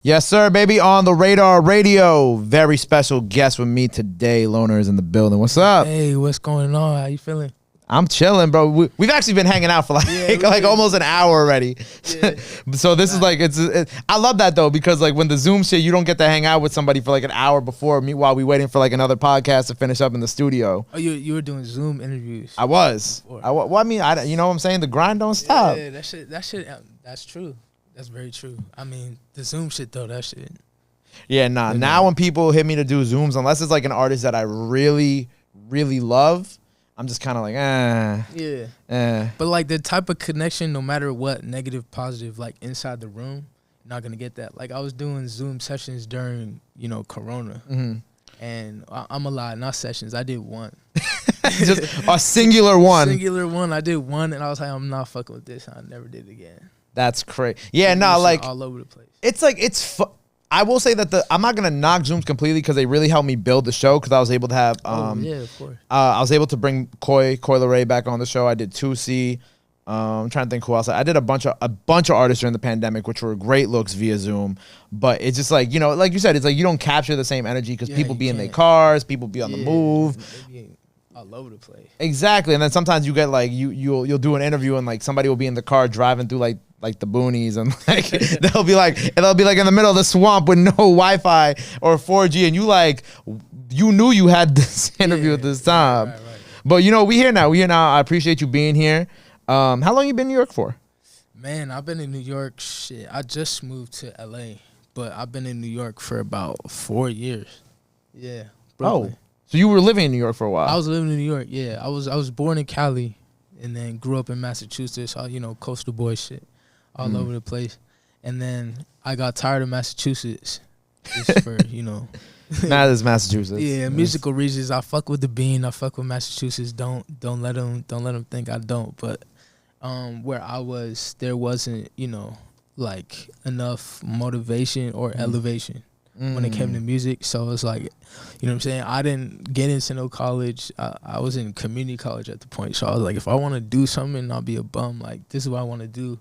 Yes, sir, baby, on the Radar Radio. Very special guest with me today. Lonr is in the building. What's up? Hey, what's going on? How you feeling? I'm chilling, bro. We've actually been hanging out for like almost an hour already. Yeah. So this is like, I love that though, because like when the Zoom shit, you don't get to hang out with somebody for like an hour before me while we waiting for like another podcast to finish up in the studio. Oh, you were doing Zoom interviews? I was. You know what I'm saying? The grind don't stop. Yeah, that shit, that's true. That's very true. I mean, the Zoom shit though, that shit. Yeah, nah. Now when people hit me to do Zooms, unless it's like an artist that I really, really love, I'm just kind of like, Yeah. But like the type of connection, no matter what, negative, positive, like inside the room, you're not gonna get that. Like I was doing Zoom sessions during, Corona. Mm-hmm. And I'm a lie, not sessions. I did one. Just a singular one. Singular one. I did one, and I was like, I'm not fucking with this. I never did it again. That's crazy. Yeah, no, like all over the place. It's like I will say that I'm not gonna knock Zooms completely because they really helped me build the show because I was able to have yeah, of course. I was able to bring Coy Leray back on the show. I did 2C. I'm trying to think who else. I did a bunch of artists during the pandemic, which were great looks via Zoom. But it's just like, like you said, it's like you don't capture the same energy because people be in their cars, people be on the move. All over the place. Exactly. And then sometimes you get like you'll do an interview and like somebody will be in the car driving through like the boonies and like they'll be like in the middle of the swamp with no Wi-Fi or 4G and you knew you had this interview at this time. Right. But we here now. I appreciate you being here. How long you been in New York for? Man, I've been in New York. I just moved to LA, but I've been in New York for about 4 years. Yeah. Brooklyn. Oh. So you were living in New York for a while? I was living in New York, yeah. I was born in Cali and then grew up in Massachusetts, coastal boy shit all over the place. And then I got tired of Massachusetts just for, Now this Massachusetts. Yeah, musical reasons. I fuck with the bean. I fuck with Massachusetts. Don't let them think I don't. But where I was, there wasn't, like enough motivation or elevation when it came to music. So it's like, you know what I'm saying? I didn't get into no college. I was in community college at the point. So I was like, if I want to do something, I'll be a bum. Like, this is what I want to do.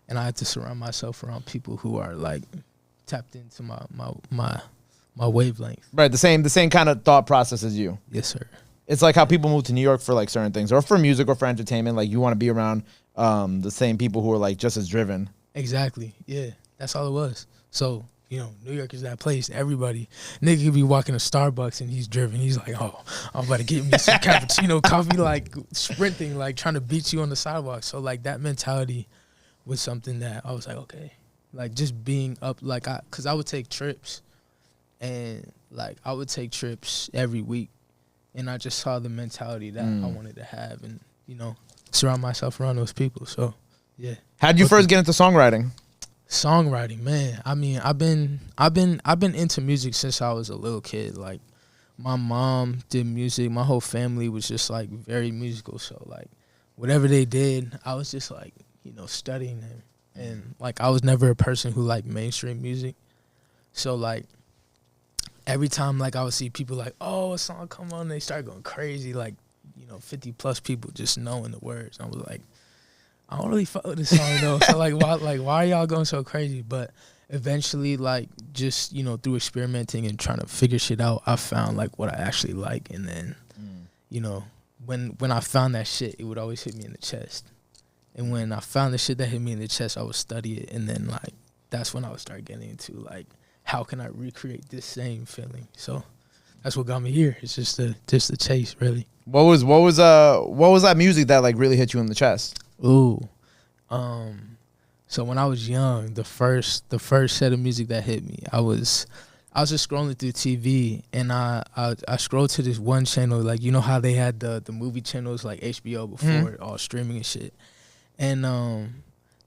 And I have to surround myself around people who are like tapped into my wavelength. Right. The same kind of thought process as you. Yes, sir. It's like how people move to New York for like certain things or for music or for entertainment. Like you want to be around the same people who are like just as driven. Exactly. Yeah. That's all it was. So, New York is that place. Everybody, nigga could be walking to Starbucks and he's driven. He's like, oh, I'm about to get me some cappuccino coffee, like sprinting, like trying to beat you on the sidewalk. So like that mentality was something that I was like, okay, like just being up, like cause I would take trips and like I would take trips every week and I just saw the mentality that I wanted to have and, surround myself around those people. So yeah. How'd you first get into songwriting? Songwriting, man. I mean, I've been into music since I was a little kid. Like, my mom did music. My whole family was just like very musical. So like, whatever they did, I was just like, studying them. And like, I was never a person who liked mainstream music. So like, every time like I would see people like, oh, a song come on, they start going crazy. Like, 50 plus people just knowing the words. I was like, I don't really fuck with this song though. So like why are y'all going so crazy? But eventually, like just through experimenting and trying to figure shit out, I found like what I actually like. And then when I found that shit, it would always hit me in the chest. And when I found the shit that hit me in the chest, I would study it. And then like that's when I would start getting into like how can I recreate this same feeling? So that's what got me here. It's just the chase, really. What was that music that like really hit you in the chest? Ooh, so when I was young, the first set of music that hit me, I was just scrolling through TV and I scrolled to this one channel, like how they had the movie channels like HBO before all streaming and shit, and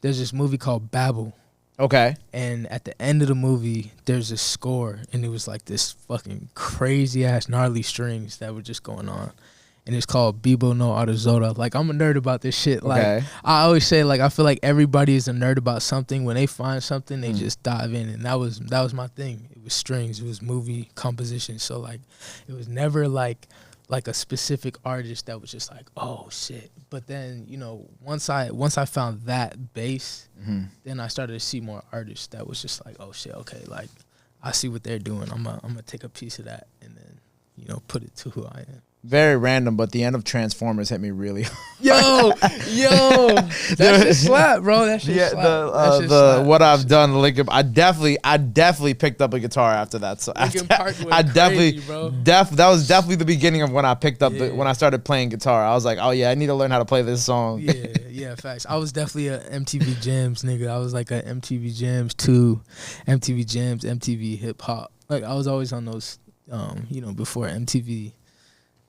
there's this movie called Babel. Okay. And at the end of the movie, there's a score, and it was like this fucking crazy ass gnarly strings that were just going on. And it's called Bibo no Arizona. Like, I'm a nerd about this shit. Like, okay. I always say, like, I feel like everybody is a nerd about something. When they find something, they just dive in. And that was my thing. It was strings. It was movie composition. So, like, it was never, like like a specific artist that was just like, oh shit. But then, you know, once I found that base, then I started to see more artists that was just like, oh shit, okay, like I see what they're doing. I'm gonna take a piece of that and then, you know, put it to who I am. Very random, but the end of Transformers hit me really hard. Yo, that shit slap, bro. That shit slap. The what I've done, Linkin. I definitely picked up a guitar after that. So Linkin Park went I crazy, bro. that was definitely the beginning of when I picked up when I started playing guitar. I was like, oh yeah, I need to learn how to play this song. Yeah, facts. I was definitely a MTV Jams nigga. I was like a MTV Jams 2, MTV Jams, MTV Hip Hop. Like I was always on those, you know, before MTV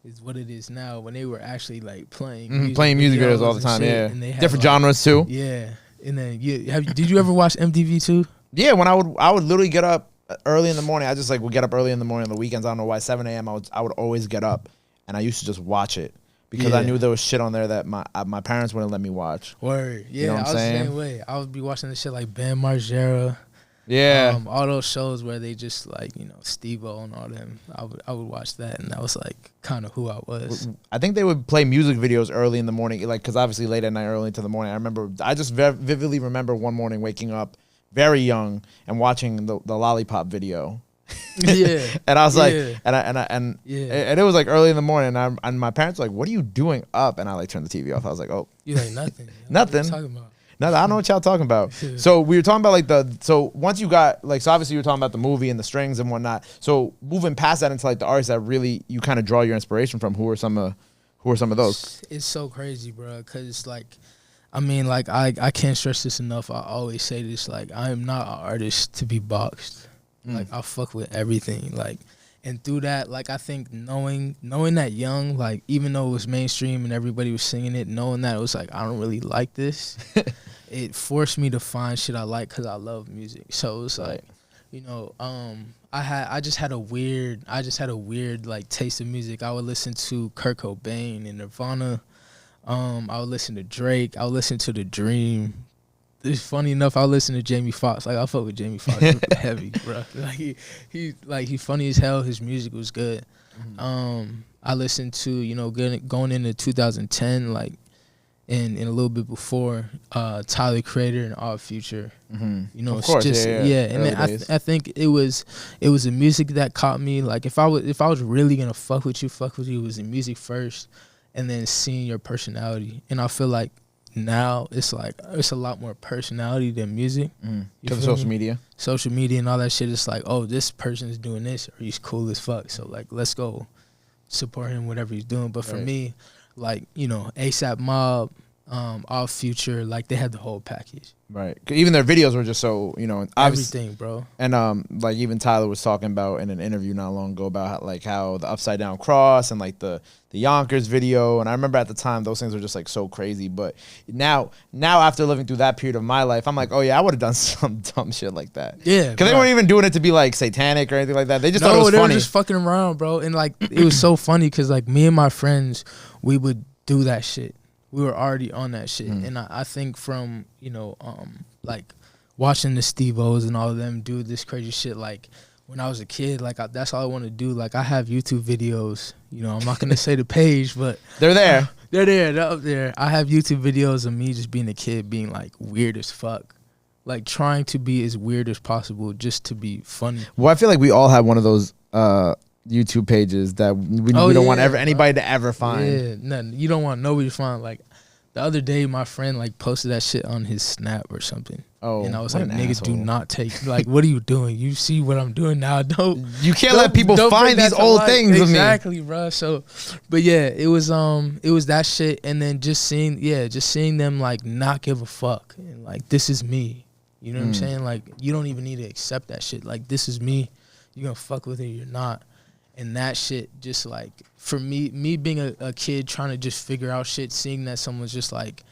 is what it is now, when they were actually like playing music videos all the time. Shit, yeah, and they had, different genres too. Yeah, and then did you ever watch MTV too? Yeah, when I would literally get up early in the morning. I just like would get up early in the morning on the weekends. I don't know why. 7 a.m. I would always get up, and I used to just watch it because I knew there was shit on there that my parents wouldn't let me watch. Word, yeah, you know what I was I'm saying? the same way. I would be watching this shit like Bam Margera. Yeah, all those shows where they just like, you know, Steve-O and all them. I would watch that, and that was like kind of who I was. I think they would play music videos early in the morning, like because obviously late at night, early into the morning. I just vividly remember one morning waking up very young and watching the Lollipop video. Yeah, and I was like, yeah. and it was like early in the morning, and my parents were like, "What are you doing up?" And I like turned the TV off. I was like, "Oh, you like nothing, nothing." What are you talking about? No, I don't know what y'all talking about. So we were talking about like so once you got like, so obviously you were talking about the movie and the strings and whatnot. So moving past that into like the artists that really you kind of draw your inspiration from, who are some of those? It's so crazy, bro, cause like, I mean, like I can't stress this enough. I always say this, like I am not an artist to be boxed. Like I fuck with everything, like. And through that, like I think knowing that young, like even though it was mainstream and everybody was singing it, knowing that it was like I don't really like this, it forced me to find shit I like because I love music. So it was like, you know, I just had a weird like taste of music. I would listen to Kurt Cobain and Nirvana. I would listen to Drake. I would listen to The Dream. It's funny enough, I listen to Jamie Foxx. Like I fuck with Jamie Foxx heavy, bro. Like he's funny as hell. His music was good. I listened to, you know, going into 2010, like and a little bit before, Tyler Creator and Odd Future. You know, of course, just yeah. And then I think it was the music that caught me. Like if I was really gonna fuck with you, it was the music first, and then seeing your personality. And I feel like now it's like it's a lot more personality than music. Because of social media and all that shit. It's like, oh, this person's doing this, or he's cool as fuck, so like let's go support him whatever he's doing. But for me, like, you know, ASAP Mob, Off Future, like they had the whole package. Right. Even their videos were just so, you know, everything, bro. And like even Tyler was talking about in an interview not long ago about how the upside down cross and like the Yonkers video. And I remember at the time those things were just like so crazy. But now after living through that period of my life, I'm like, oh yeah, I would have done some dumb shit like that. Yeah. Because they weren't even doing it to be like satanic or anything like that. They just thought it was funny. They were just fucking around, bro. And like it was so funny because like me and my friends, we would do that shit. We were already on that shit. And I think from, you know, like watching the Steve-O's and all of them do this crazy shit, like when I was a kid, like that's all I want to do. Like I have YouTube videos, you know, I'm not going to say the page, but they're there. They're up there. I have YouTube videos of me just being a kid being like weird as fuck. Like trying to be as weird as possible just to be funny. Well, I feel like we all have one of those YouTube pages that we don't want anybody to ever find. Yeah, nothing. You don't want nobody to find. Like the other day, my friend like posted that shit on his Snap or something. Oh, and I was like, niggas, do not take. Like, what are you doing? You see what I'm doing now? You can't let people find these old things of me. Exactly, bro. So, but yeah, it was that shit, and then just seeing them like not give a fuck and like this is me. You know what I'm saying? Like you don't even need to accept that shit. Like this is me. You gonna fuck with it? You're not. And that shit just like, for me being a kid trying to just figure out shit, seeing that someone's just like,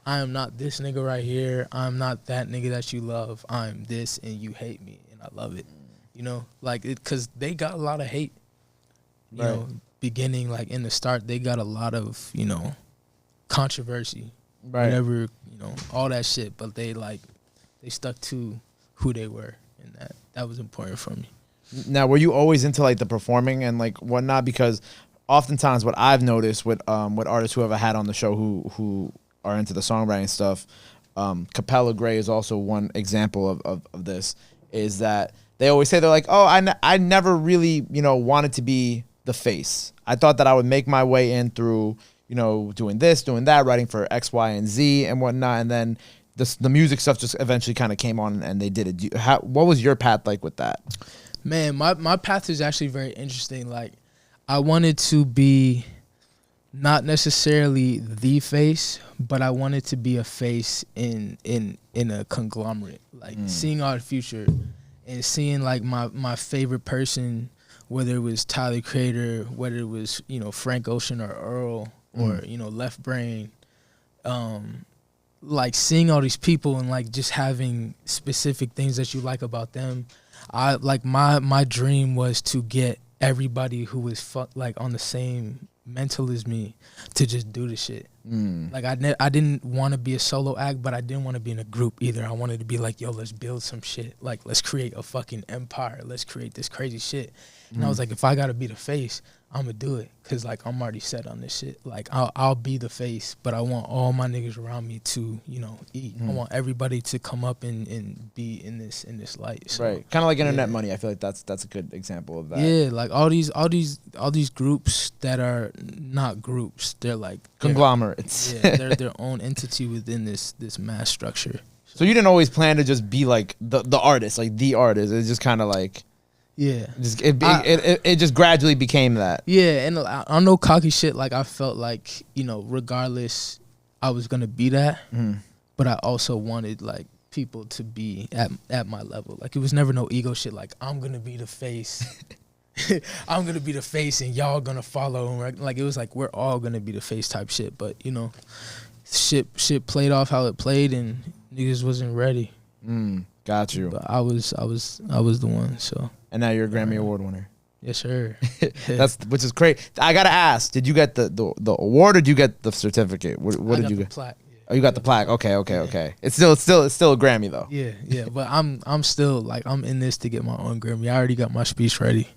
I am not this nigga right here. I'm not that nigga that you love. I'm this and you hate me and I love it. You know, like because they got a lot of hate. You know, beginning like in the start, they got a lot of, you know, controversy. Whatever, you know, all that shit. But they stuck to who they were, and that was important for me. Now, were you always into like the performing and like whatnot? Because oftentimes what I've noticed with artists who have had on the show who are into the songwriting stuff, Capella Gray is also one example of this, is that they always say, they're like, oh, I never really, wanted to be the face. I thought that I would make my way in through, doing this, doing that, writing for X, Y, and Z and whatnot. And then the music stuff just eventually kind of came on and they did it. What was your path like with that? Man, my path is actually very interesting. Like, I wanted to be not necessarily the face, but I wanted to be a face in a conglomerate. Like, seeing our future and seeing, like, my favorite person, whether it was Tyler Creator, whether it was, Frank Ocean or Earl or, Left Brain, like, seeing all these people and, like, just having specific things that you like about them. My dream was to get everybody who was like on the same mental as me to just do the shit. Like, I didn't want to be a solo act, but I didn't want to be in a group either. I wanted to be like, yo, let's build some shit. Like, let's create a fucking empire. Let's create this crazy shit. And I was like, if I gotta be the face, I'm gonna do it, cause like I'm already set on this shit. Like, I'll be the face, but I want all my niggas around me to eat. I want everybody to come up and be in this light. So, right, kind of like Internet Money. I feel like that's a good example of that. Yeah, like all these groups that are not groups. They're like conglomerates. They're their own entity within this mass structure. So you didn't always plan to just be like the artist, like the artist. It's just kind of like. Yeah, it just gradually became that. Yeah, and I know cocky shit. Like, I felt like, regardless, I was gonna be that, but I also wanted like people to be at my level. Like, it was never no ego shit. Like, I'm gonna be the face. I'm gonna be the face, and y'all gonna follow. Like, it was like, we're all gonna be the face type shit. But shit played off how it played, and niggas wasn't ready. Got you. But I was the one. So. And now you're a Grammy Award winner. Yes, sir. Which is great. I gotta ask, did you get the award or did you get the certificate? What did you get? The plaque. Yeah. Oh, you got the plaque. Okay. It's still a Grammy though. Yeah. But I'm still like, I'm in this to get my own Grammy. I already got my speech ready.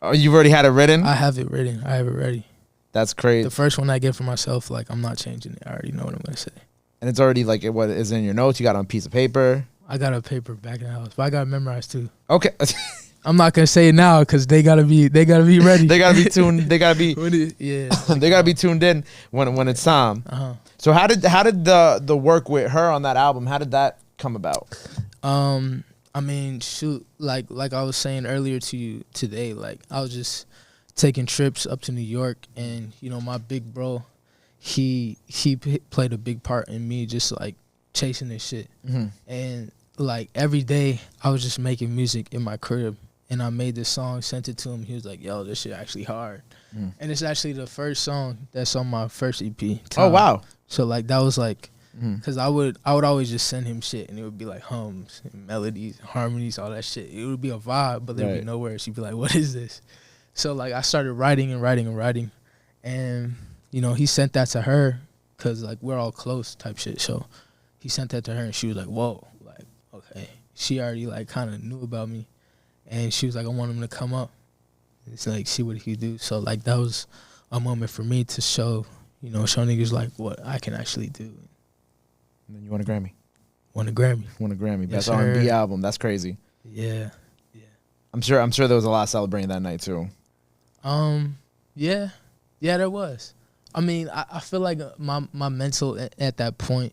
Oh, you've already had it written? I have it written. I have it ready. That's crazy. The first one I get for myself, like, I'm not changing it. I already know what I'm gonna say. And it's already like what is in your notes. You got it on a piece of paper. I got a paper back in the house, but I got to memorize too. Okay. I'm not gonna say it now because they gotta be ready. They gotta be tuned. They gotta be they gotta be tuned in when it's time. So how did the work with H.E.R on that album? How did that come about? I mean, shoot, like I was saying earlier to you today, like, I was just taking trips up to New York, and my big bro, he played a big part in me just like chasing this shit, and like every day I was just making music in my crib. And I made this song, sent it to him. He was like, yo, this shit actually hard. And it's actually the first song that's on my first EP. Time. Oh, wow. So, like, that was, like, because I would always just send him shit, and it would be, like, hums, and melodies, harmonies, all that shit. It would be a vibe, but there would be no words. He'd be like, what is this? So, like, I started writing. And, he sent that to H.E.R. because, like, we're all close type shit. So he sent that to H.E.R. and she was like, whoa. Like, okay. She already, like, kind of knew about me. And she was like, I want him to come up. It's like, see what he do. So, like, that was a moment for me to show niggas, like, what I can actually do. And then you won a Grammy. Won a Grammy. Yes, Best R&B album. That's crazy. Yeah. I'm sure there was a lot celebrating that night, too. Yeah, there was. I mean, I feel like my mental at that point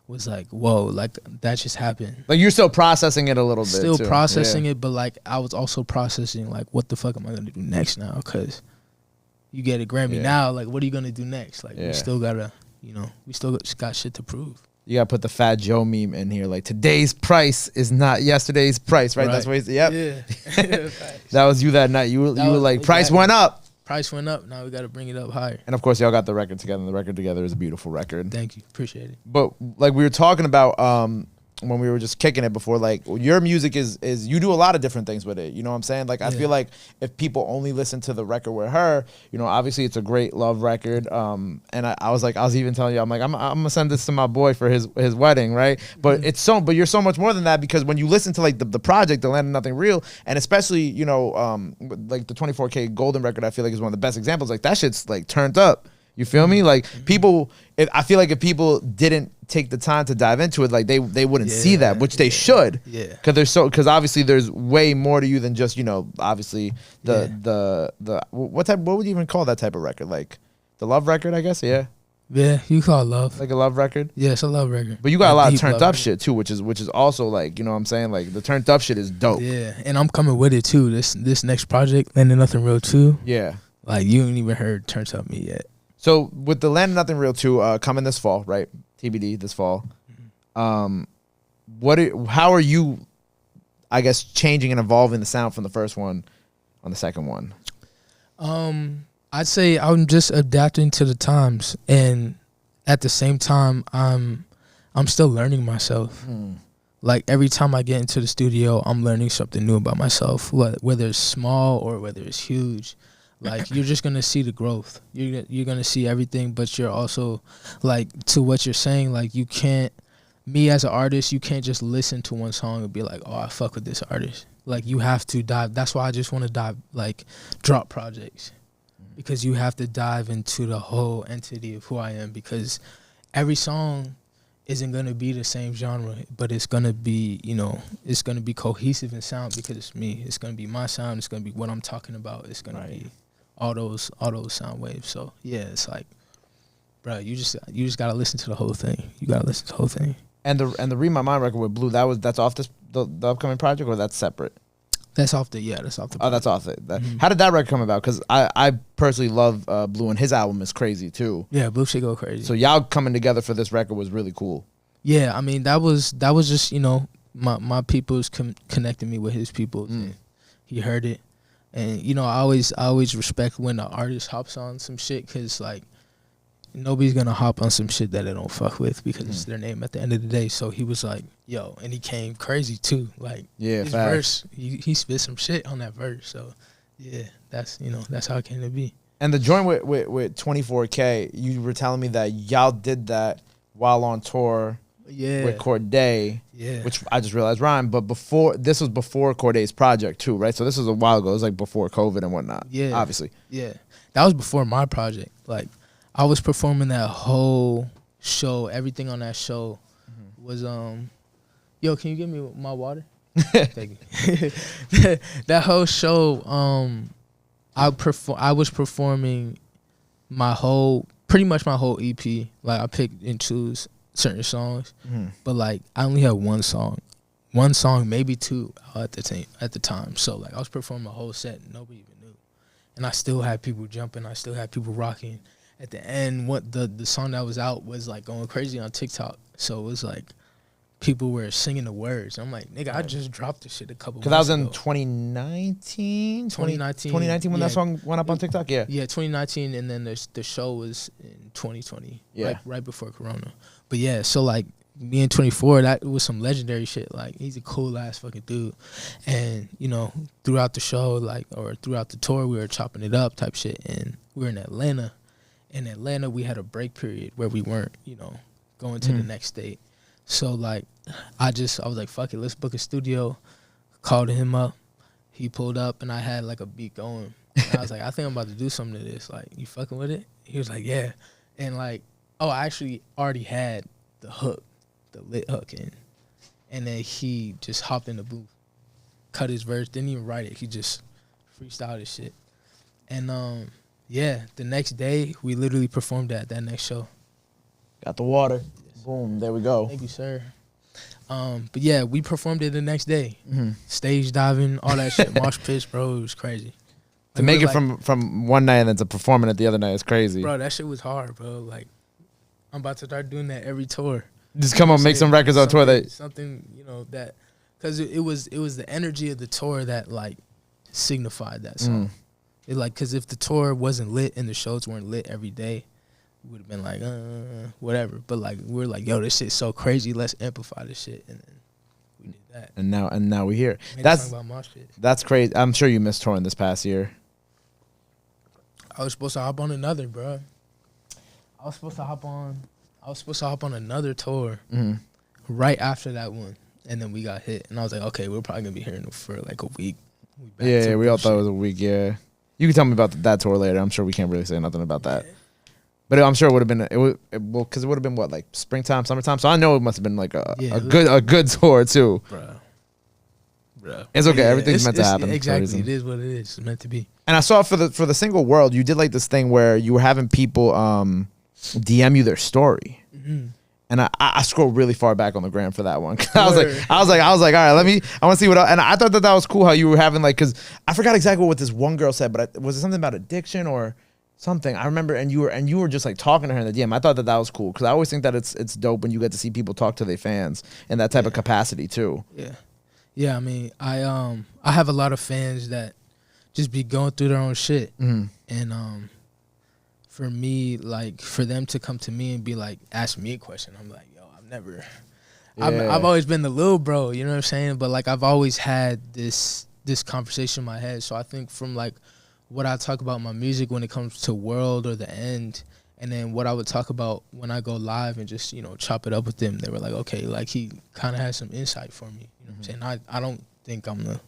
was like, whoa, like, that just happened. Like, you're still processing it a little bit. Still processing it, but, like, I was also processing, like, what the fuck am I going to do next now? Because you get a Grammy now, like, what are you going to do next? Like, we still got to, we still got shit to prove. You got to put the Fat Joe meme in here, like, today's price is not yesterday's price, right? That's what he's, yep. Yeah. That was you that night. You were like, exactly. Price went up. Price went up. Now we got to bring it up higher. And, of course, y'all got the record together, and the record together is a beautiful record. Thank you. Appreciate it. But, like, we were talking about when we were just kicking it before, like your music is you do a lot of different things with it. You know what I'm saying? Like I feel like if people only listen to the record with her, you know, obviously it's a great love record. And I was even telling you, I'm like, I'm gonna send this to my boy for his wedding, right? But but you're so much more than that, because when you listen to like the project, The Land of Nothing Real, and especially, you know, like the 24K Goldn record, I feel like is one of the best examples. Like that shit's like turned up. You feel me? Like people, I feel like if people didn't take the time to dive into it, like they wouldn't see that, which they should. Yeah. Because obviously there's way more to you than just, you know, obviously the what would you even call that type of record? Like the love record, I guess. Yeah. Yeah, you call it love. Like a love record? Yeah, it's a love record. But you got a lot of turned up shit too, which is also like, you know what I'm saying? Like the turned up shit is dope. Yeah, and I'm coming with it too. This next project, Land of Nothing Real 2. Yeah. Like you ain't even heard Turned Up Me yet. So with the Land of Nothing Real 2 coming this fall, right? TBD this fall. How are you, I guess, changing and evolving the sound from the first one on the second one? I'd say I'm just adapting to the times, and at the same time I'm still learning myself. Like every time I get into the studio, I'm learning something new about myself, whether it's small or whether it's huge. Like you're just gonna see the growth. You're gonna see everything, but you're also, like, to what you're saying, like you can't. Me as an artist, you can't just listen to one song and be like, oh, I fuck with this artist. Like you have to dive. That's why I just want to dive, like drop projects, because you have to dive into the whole entity of who I am. Because every song isn't gonna be the same genre, but it's gonna be, you know, it's gonna be cohesive in sound because it's me. It's gonna be my sound. It's gonna be what I'm talking about. It's gonna be all those sound waves. So yeah, it's like, bro, you just gotta listen to the whole thing. You gotta listen to the whole thing. And the Read My Mind record with Blue, that's off the upcoming project, or that's separate? That's off the project. Oh, that's off it. How did that record come about? Because I personally love Blue, and his album is crazy too. Yeah, Blue should go crazy. So y'all coming together for this record was really cool. Yeah, I mean that was just, you know, my people's connecting me with his people. And he heard it. And, you know, I always respect when the artist hops on some shit, because, like, nobody's going to hop on some shit that they don't fuck with, because it's their name at the end of the day. So he was like, yo, and he came crazy, too. Like, his verse, he spit some shit on that verse. So, yeah, that's how it came to be. And the joint with 24K, you were telling me that y'all did that while on tour. Yeah. With Corday, which I just realized rhyme, but this was before Corday's project too, right? So this was a while ago. It was like before COVID and whatnot. Yeah, obviously. Yeah, that was before my project. Like, I was performing that whole show. Everything on that show was yo, can you give me my water? Thank you. That whole show, I was performing pretty much my whole EP. Like I picked and choose certain songs, but like I only had one song, maybe two at the time. So like I was performing a whole set, nobody even knew, and I still had people jumping, I still had people rocking. At the end, what the song that was out was like going crazy on TikTok. So it was like people were singing the words. I'm like, nigga, I just dropped this shit a couple months ago. Because that was in 2019 when that song went up on TikTok. Yeah, 2019, and then the show was in 2020. Yeah, right before Corona. But yeah, so like me and 24, that was some legendary shit. Like he's a cool ass fucking dude, and you know, throughout the show, like, or throughout the tour, we were chopping it up type shit, and we were in Atlanta. In Atlanta, we had a break period where we weren't, you know, going to the next state. So like, I was like, fuck it, let's book a studio. Called him up, he pulled up, and I had like a beat going. And I was like, I think I'm about to do something to this. Like, you fucking with it? He was like, yeah. And like, oh, I actually already had the hook, the lit hook in. And then he just hopped in the booth, cut his verse, didn't even write it. He just freestyled his shit. And yeah, the next day, we literally performed at that next show. Got the water. Yes. Boom, there we go. Thank you, sir. But yeah, we performed it the next day. Stage diving, all that shit. Mosh pits, bro, it was crazy. To make it from one night and then to performing it the other night is crazy. Bro, that shit was hard, bro. Like, I'm about to start doing that every tour. Just come on, make some records on tour that something, you know, that, because it was the energy of the tour that like signified that song. It like, because if the tour wasn't lit and the shows weren't lit every day, we would have been like, whatever. But like we're like, yo, this shit's so crazy. Let's amplify this shit, and then we did that. And now we're here. Made a song about Most Fit. That's crazy. I'm sure you missed touring this past year. I was supposed to hop on another, bro. I was supposed to hop on another tour right after that one, and then we got hit. And I was like, okay, we're probably gonna be here for like a week. We all thought it was a week. Yeah, you can tell me about that tour later. I'm sure we can't really say nothing about that. But I'm sure it would have been because it would have been what, like springtime, summertime. So I know it must have been like a good tour too. Bro. It's okay. Everything's meant to happen. Exactly. It is what it is. It's meant to be. And I saw for the single World, you did like this thing where you were having people DM you their story. Mm-hmm. And I scrolled really far back on the gram for that one. I was like, all right, I want to see what else. And I thought that was cool how you were having like, because I forgot exactly what this one girl said, but was it something about addiction or something? I remember, and you were just like talking to her in the DM. I thought that was cool because I always think that it's dope when you get to see people talk to their fans in that type of capacity too. Yeah. I mean, I have a lot of fans that just be going through their own shit, and for me, like for them to come to me and be like, ask me a question, I'm like, yo, I've always been the little bro, you know what I'm saying? But like I've always had this conversation in my head. So I think from like what I talk about in my music when it comes to World or The End, and then what I would talk about when I go live and just, you know, chop it up with them, they were like, okay, like he kind of has some insight for me. You know what I'm saying? I don't think I'm the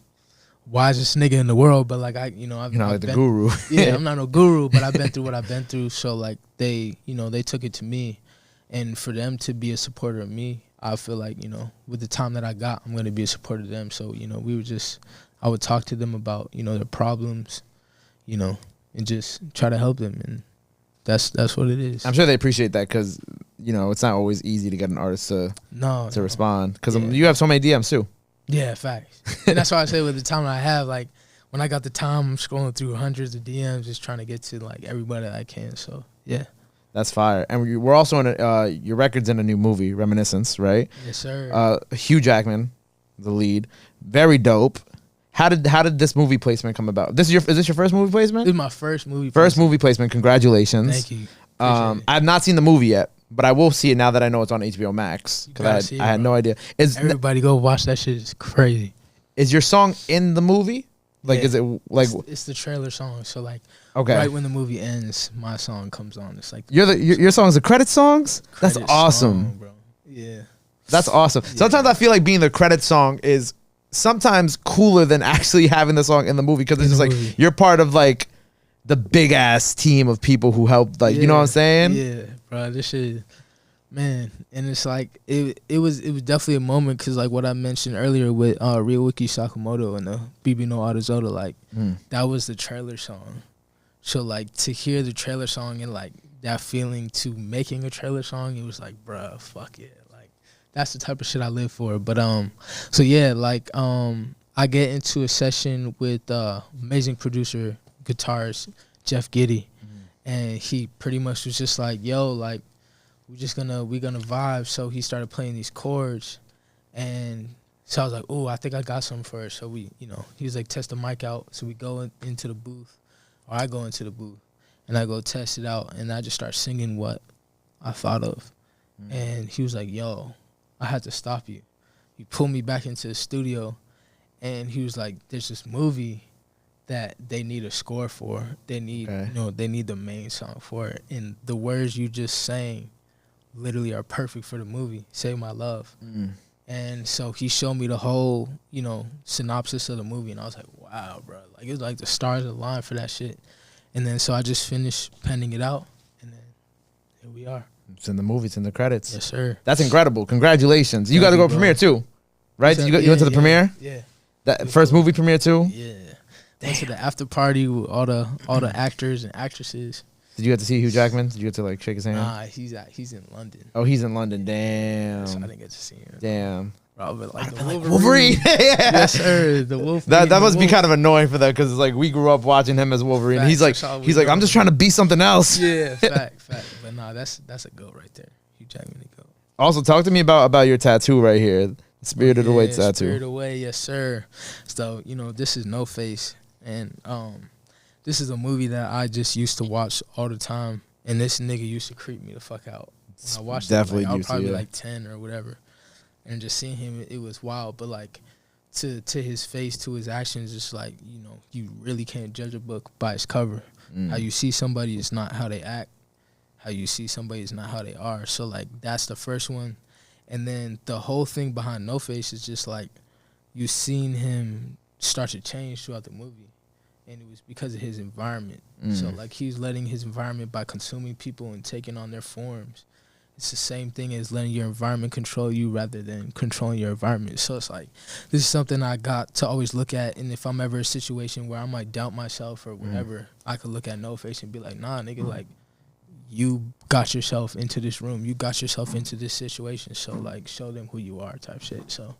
wisest nigga in the world, but like I've like the guru. Yeah, I'm not no guru, but I've been through what I've been through. So like they took it to me, and for them to be a supporter of me, I feel like, you know, with the time that I got, I'm gonna be a supporter of them. So, you know, I would talk to them about, you know, their problems, you know, and just try to help them, and that's what it is. I'm sure they appreciate that because, you know, it's not always easy to get an artist to respond because you have so many DMs too. Yeah, facts. And that's why I say with the time I have, like, when I got the time, I'm scrolling through hundreds of DMs just trying to get to, like, everybody that I can. So, yeah. That's fire. And we're also in your record's in a new movie, Reminiscence, right? Yes, sir. Hugh Jackman, the lead. Very dope. How did this movie placement come about? Is this your first movie placement? This is my first movie placement. First movie placement. Congratulations. Thank you. I have not seen the movie yet, but I will see it now that I know it's on HBO Max because I had no idea. Everybody go watch that shit. It's crazy. Is your song in the movie? Like, is it like it's the trailer song? So like, okay, right when the movie ends, my song comes on. It's like your song's the credit songs. That's awesome, song, bro. Yeah, that's awesome. Yeah. Sometimes I feel like being the credit song is sometimes cooler than actually having the song in the movie because it's just like you're part of like the big ass team of people who helped, like, you know what I'm saying? Yeah, bro. This shit, man. And it's like it was definitely a moment because like what I mentioned earlier with Ryuichi Sakamoto and the BB no Arizoda, like that was the trailer song. So like to hear the trailer song and like that feeling to making a trailer song, it was like, bruh, fuck yeah. Like that's the type of shit I live for. But so yeah, like I get into a session with amazing producer, guitarist Jeff Giddy, and he pretty much was just like, yo, like we're gonna vibe. So he started playing these chords, and so I was like, oh, I think I got something for it. So we, you know, he was like, test the mic out. So we go into the booth, or I go into the booth, and I go test it out, and I just start singing what I thought of, and he was like, yo, I had to stop you. He pulled me back into the studio, and he was like, there's this movie that they need a score for. They need, you know, they need the main song for it. And the words you just sang literally are perfect for the movie, Save My Love. And so he showed me the whole, you know, synopsis of the movie, and I was like, wow, bro. Like, it was like the stars aligned for that shit. And then so I just finished penning it out, and then here we are. It's in the movie. It's in the credits. Yes, sir. That's incredible. Congratulations. You got to go premiere too, right? You went to the premiere? Yeah. That first movie premiere too? Yeah. Went to the after party with all the actors and actresses. Did you get to see Hugh Jackman? Did you get to like shake his hand? Nah, he's in London. Oh, he's in London. Damn. So I didn't get to see him. Damn. Bro, like the Wolverine. Yeah. Yes, sir. The Wolverine. That must be kind of annoying for them because it's like we grew up watching him as Wolverine. Facts, he's like I'm just trying to be something else. Yeah, fact. But nah, that's a goat right there. Hugh Jackman, a goat. Also, talk to me about your tattoo right here. Spirited Away tattoo. Spirited Away, yes, sir. So, you know, this is No Face. And this is a movie that I just used to watch all the time. And this nigga used to creep me the fuck out. When I watched Definitely it, like, I was used to, probably yeah. like 10 or whatever. And just seeing him, it was wild. But like to his face, to his actions, it's like, you know, you really can't judge a book by its cover. How you see somebody is not how they act. How you see somebody is not how they are. So like that's the first one. And then the whole thing behind No Face is just like you seen him start to change throughout the movie. And it was because of his environment. So like he's letting his environment by consuming people and taking on their forms. It's the same thing as letting your environment control you rather than controlling your environment. So it's like, this is something I got to always look at. And if I'm ever in a situation where I might doubt myself or whatever, I could look at No Face and be like, nah, nigga, like, you got yourself into this room. You got yourself into this situation. So, like, show them who you are type shit. So,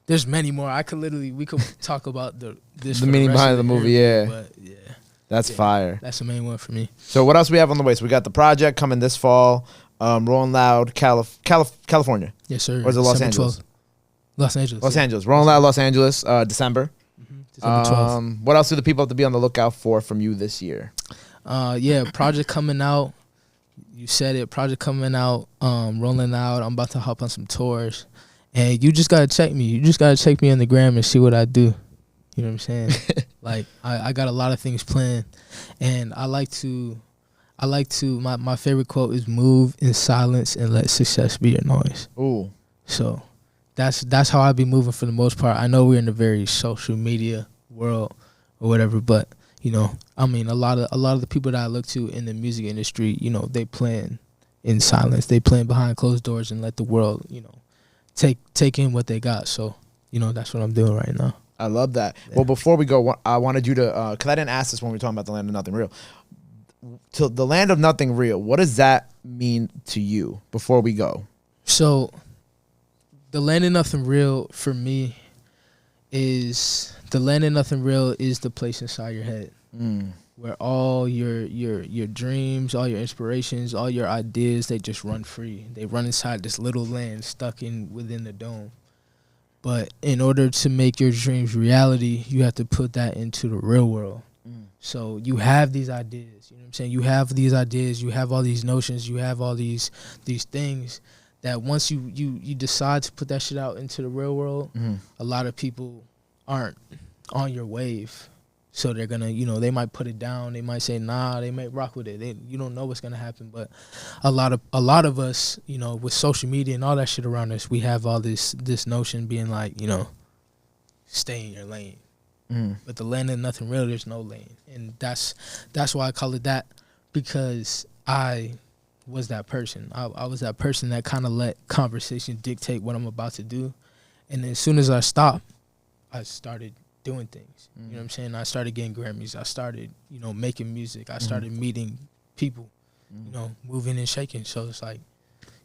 there's many more. We could talk about the meaning behind the movie, yeah. But, yeah. That's fire. That's the main one for me. So what else we have on the way? So we got the project coming this fall. Rolling Loud, California. Yes, sir. Or is it Los December Angeles? 12th. Los Angeles. Los Angeles. Rolling Loud, Los Angeles, December. December 12th. What else do the people have to be on the lookout for from you this year? Yeah, project coming out. You said it. Project coming out. Rolling Out. I'm about to hop on some tours. And you just got to check me. You just got to check me on the gram and see what I do. You know what I'm saying? Like, I got a lot of things planned. And I like to, my favorite quote is move in silence and let success be your noise. Ooh. So that's how I be moving for the most part. I know we're in a very social media world or whatever, but, you know, I mean, a lot of the people that I look to in the music industry, you know, they plan in silence. They plan behind closed doors and let the world, you know, take in what they got. So, you know, that's what I'm doing right now. I love that. Yeah. Well, before we go, I wanted you to, because I didn't ask this when we were talking about the land of nothing real. To the land of nothing real, what does that mean to you before we go? So, the land of nothing real for me is the land of nothing real is the place inside your head where all your dreams, all your inspirations, all your ideas, they just run free. They run inside this little land stuck within the dome. But in order to make your dreams reality, you have to put that into the real world. So you have these ideas, you know what I'm saying? You have these ideas, you have all these notions, you have all these things that once you decide to put that shit out into the real world, a lot of people aren't on your wave. So they're gonna, you know, they might put it down, they might say nah, they might rock with it. You don't know what's gonna happen, but a lot of us, you know, with social media and all that shit around us, we have all this notion being like, you know, stay in your lane. But the land of nothing real, there's no lane, and that's why I call it that, because I was that person. I was that person that kind of let conversation dictate what I'm about to do, and as soon as I stopped, I started doing things. You know what I'm saying? I started getting Grammys. I started, you know, making music. I started meeting people, you know, moving and shaking. So it's like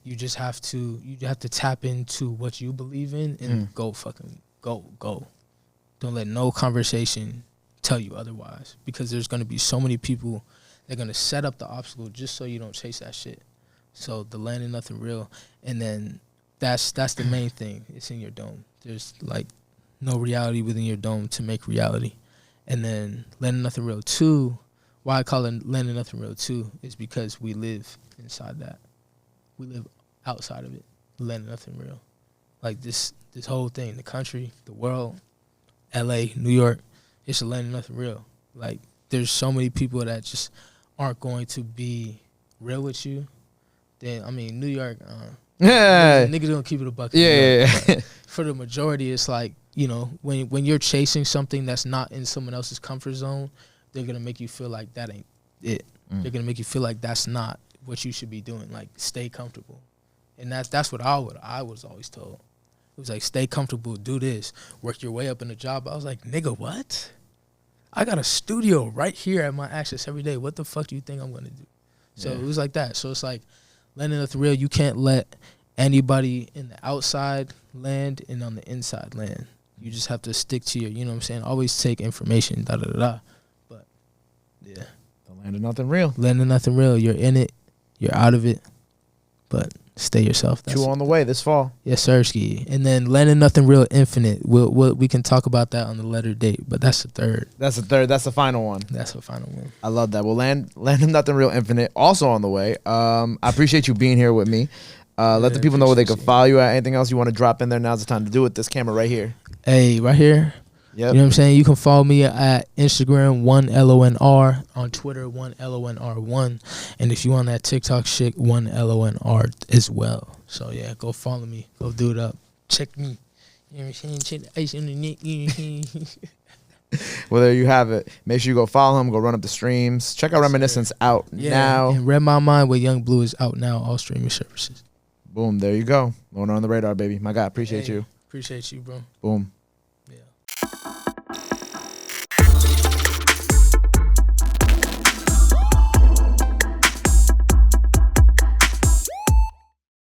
you just have to tap into what you believe in and go. Don't let no conversation tell you otherwise, because there's going to be so many people that are going to set up the obstacle just so you don't chase that shit. So the land of nothing real, and then that's the main thing. It's in your dome. There's like no reality within your dome to make reality. And then land of nothing real 2, why I call it land of nothing real 2 is because we live inside that. We live outside of it. Land of nothing real. Like this whole thing, the country, the world, LA, New York, it's a land of nothing real. Like, there's so many people that just aren't going to be real with you. Then, I mean, New York, niggas don't keep it a buck. Yeah. For the majority, it's like, you know, when you're chasing something that's not in someone else's comfort zone, they're going to make you feel like that ain't it. They're going to make you feel like that's not what you should be doing. Like, stay comfortable. And that's what I was always told. It was like, stay comfortable, do this, work your way up in the job. I was like, nigga, what? I got a studio right here at my access every day. What the fuck do you think I'm going to do? So it was like that. So it's like, land of nothing real, you can't let anybody in the outside land and on the inside land. You just have to stick to your, you know what I'm saying? Always take information, da-da-da-da. But, yeah. The land of nothing real. Land of nothing real. You're in it. You're out of it. But Stay yourself. That's 2 on the way this fall. Yes, sir, Ski. And then Landing Nothing Real Infinite. We can talk about that on the later date, but that's the third. That's the third. That's the final one. That's the final one. I love that. Well, Landing Nothing Real Infinite also on the way. I appreciate you being here with me. Let the people know where they can follow you at. Anything else you want to drop in there? Now's the time to do it. This camera right here. Hey, right here. Yep. You know what I'm saying? You can follow me at Instagram, 1LONR, on Twitter, 1LONR1. And if you want that TikTok shit, 1LONR as well. So, yeah, go follow me. Go do it up. Check me. You know what I'm saying? Check the ice on the neck. Well, there you have it. Make sure you go follow him. Go run up the streams. Check out Reminiscence out now. And Read My Mind with Yung Bleu is out now, all streaming services. Boom. There you go. Lonr on the radar, baby. My God, appreciate you. Appreciate you, bro. Boom.